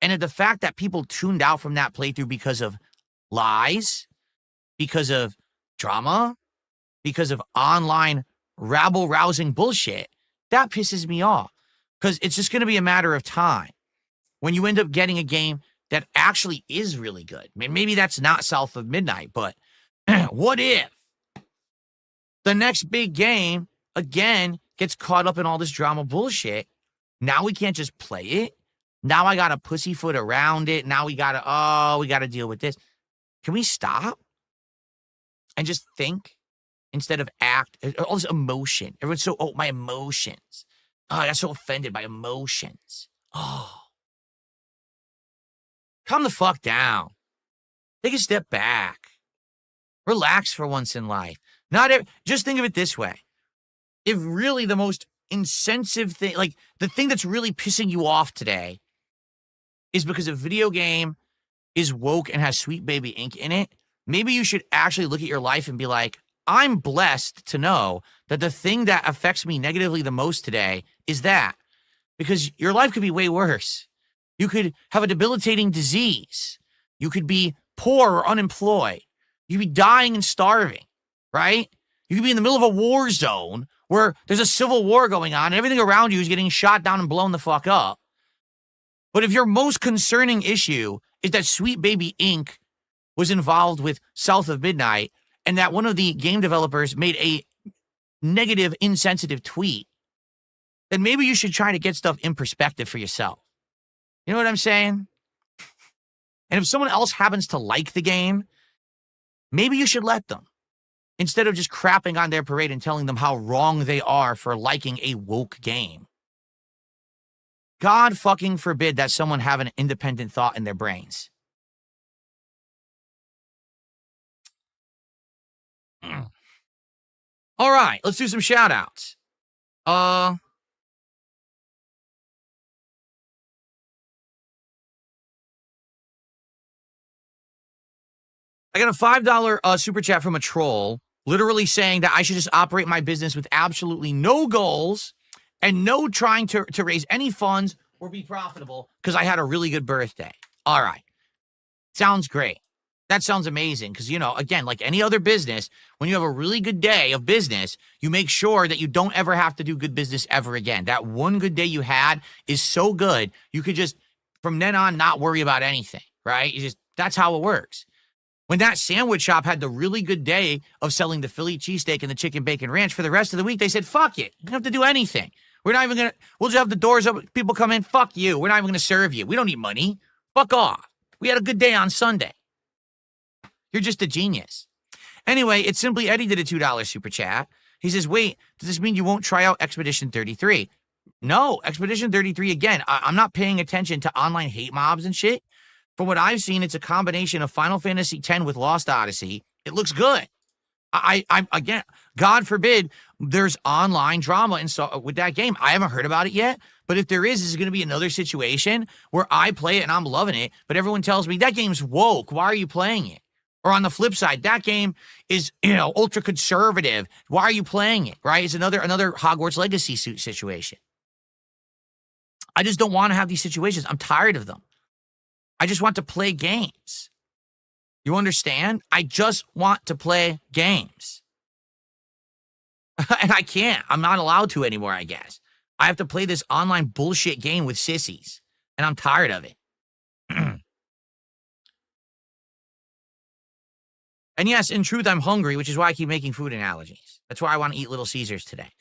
And the fact that people tuned out from that playthrough because of lies, because of drama, because of online rabble-rousing bullshit, that pisses me off. Because it's just going to be a matter of time when you end up getting a game that actually is really good. I mean, maybe that's not South of Midnight, but what if the next big game, again, gets caught up in all this drama bullshit? Now we can't just play it. Now I got to pussyfoot around it. Now we got to deal with this. Can we stop and just think instead of act? All this emotion. Everyone's so, my emotions. Oh, I got so offended by emotions. Oh. Calm the fuck down. Take a step back. Relax for once in life. Just think of it this way. If really the most insensitive thing, like the thing that's really pissing you off today is because a video game is woke and has Sweet Baby Ink in it, maybe you should actually look at your life and be like, I'm blessed to know that the thing that affects me negatively the most today is that. Because your life could be way worse. You could have a debilitating disease. You could be poor or unemployed. You could be dying and starving, right? You could be in the middle of a war zone where there's a civil war going on and everything around you is getting shot down and blown the fuck up. But if your most concerning issue is that Sweet Baby Ink was involved with South of Midnight and that one of the game developers made a negative, insensitive tweet, then maybe you should try to get stuff in perspective for yourself. You know what I'm saying? And if someone else happens to like the game, maybe you should let them, instead of just crapping on their parade and telling them how wrong they are for liking a woke game. God fucking forbid that someone have an independent thought in their brains. All right, let's do some shout outs. I got a $5 super chat from a troll, literally saying that I should just operate my business with absolutely no goals and no trying to raise any funds or be profitable because I had a really good birthday. All right. Sounds great. That sounds amazing because, again, like any other business, when you have a really good day of business, you make sure that you don't ever have to do good business ever again. That one good day you had is so good, you could just, from then on, not worry about anything, right? That's how it works. When that sandwich shop had the really good day of selling the Philly cheesesteak and the chicken bacon ranch, for the rest of the week, they said, fuck it. You don't have to do anything. We're not even going to, we'll just have the doors open. People come in, fuck you. We're not even going to serve you. We don't need money. Fuck off. We had a good day on Sunday. You're just a genius. Anyway, it's Simply Eddie did a $2 super chat. He says, wait, does this mean you won't try out Expedition 33? No, Expedition 33, again, I'm not paying attention to online hate mobs and shit. From what I've seen, it's a combination of Final Fantasy X with Lost Odyssey. It looks good. I'm again, God forbid there's online drama and so with that game. I haven't heard about it yet, but if there is going to be another situation where I play it and I'm loving it, but everyone tells me that game's woke. Why are you playing it? Or on the flip side, that game is, ultra conservative. Why are you playing it? Right? It's another Hogwarts Legacy suit situation. I just don't want to have these situations. I'm tired of them. I just want to play games. You understand? I just want to play games. And I can't. I'm not allowed to anymore, I guess. I have to play this online bullshit game with sissies. And I'm tired of it. And yes, in truth, I'm hungry, which is why I keep making food analogies. That's why I want to eat Little Caesars today.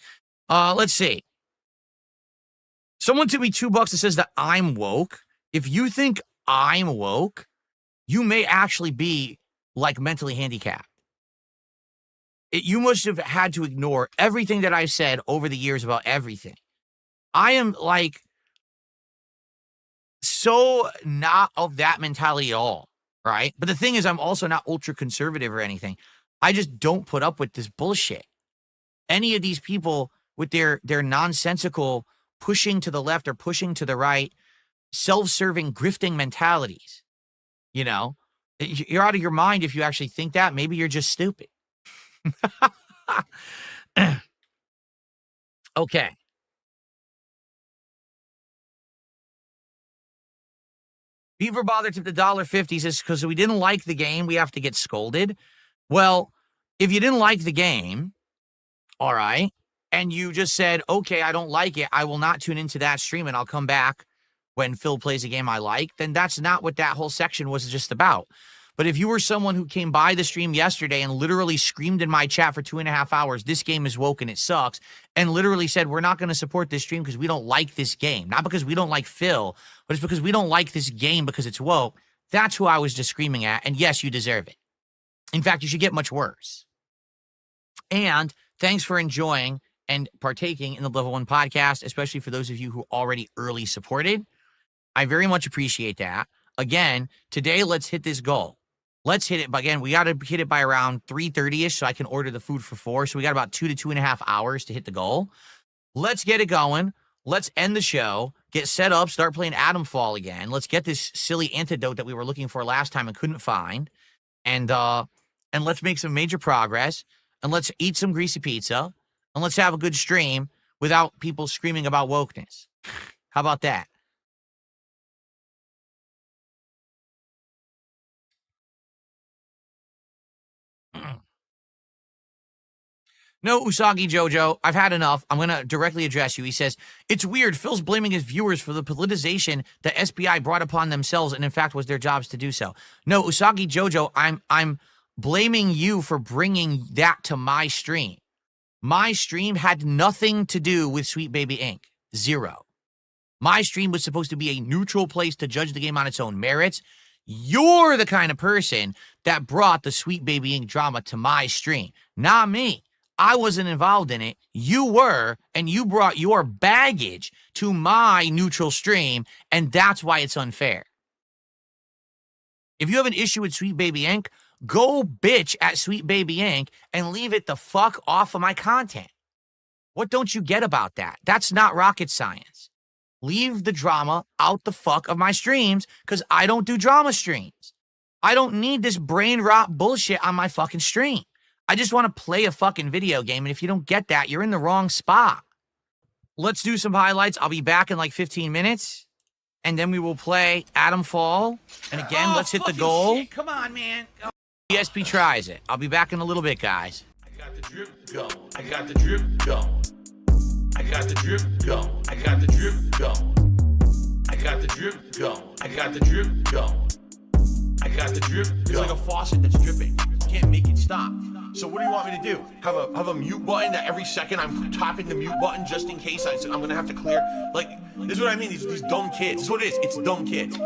Let's see. Someone took me $2 that says that I'm woke. If you think I'm woke, you may actually be, like, mentally handicapped. You must have had to ignore everything that I've said over the years about everything. I am, like, so not of that mentality at all, right? But the thing is, I'm also not ultra-conservative or anything. I just don't put up with this bullshit. Any of these people with their nonsensical pushing to the left or pushing to the right, self-serving, grifting mentalities. You're out of your mind if you actually think that. Maybe you're just stupid. Okay. Beaver Bother tipped $1.50 says, because we didn't like the game, we have to get scolded. Well, if you didn't like the game, all right, and you just said, okay, I don't like it, I will not tune into that stream and I'll come back when Phil plays a game I like, then that's not what that whole section was just about. But if you were someone who came by the stream yesterday and literally screamed in my chat for 2.5 hours, this game is woke and it sucks, and literally said, we're not going to support this stream because we don't like this game, not because we don't like Phil, but it's because we don't like this game because it's woke, that's who I was just screaming at, and yes, you deserve it. In fact, you should get much worse. And thanks for enjoying and partaking in the Level 1 podcast, especially for those of you who already early supported. I very much appreciate that. Again, today, let's hit this goal. Let's hit it. But again, we got to hit it by around 3:30-ish so I can order the food for 4. So we got about 2 to 2.5 hours to hit the goal. Let's get it going. Let's end the show, get set up, start playing Atom Fall again. Let's get this silly antidote that we were looking for last time and couldn't find. And let's make some major progress. And let's eat some greasy pizza. And let's have a good stream without people screaming about wokeness. How about that? No, Usagi Jojo, I've had enough. I'm going to directly address you. He says, it's weird. Phil's blaming his viewers for the politicization that SPI brought upon themselves and, in fact, was their jobs to do so. No, Usagi Jojo, I'm blaming you for bringing that to my stream. My stream had nothing to do with Sweet Baby Inc. Zero. My stream was supposed to be a neutral place to judge the game on its own merits. You're the kind of person that brought the Sweet Baby Inc. drama to my stream, not me. I wasn't involved in it. You were, and you brought your baggage to my neutral stream, and that's why it's unfair. If you have an issue with Sweet Baby Inc., go bitch at Sweet Baby Inc. and leave it the fuck off of my content. What don't you get about that? That's not rocket science. Leave the drama out the fuck of my streams because I don't do drama streams. I don't need this brain rot bullshit on my fucking stream. I just want to play a fucking video game, and if you don't get that, you're in the wrong spot. Let's do some highlights. I'll be back in like 15 minutes, and then we will play Atom Fall. And again, let's hit the goal. Shit. Come on, man. DSP tries it. I'll be back in a little bit, guys. I got the drip going. I got the drip going. I got the drip going. I got the drip going. I got the drip going. I got the drip going. I got the drip going. It's like a faucet that's dripping. Can't make it stop. So what do you want me to do? Have a mute button that every second I'm tapping the mute button just in case I'm gonna have to clear? Like, this is what I mean, these dumb kids. This is what it is, it's dumb kids.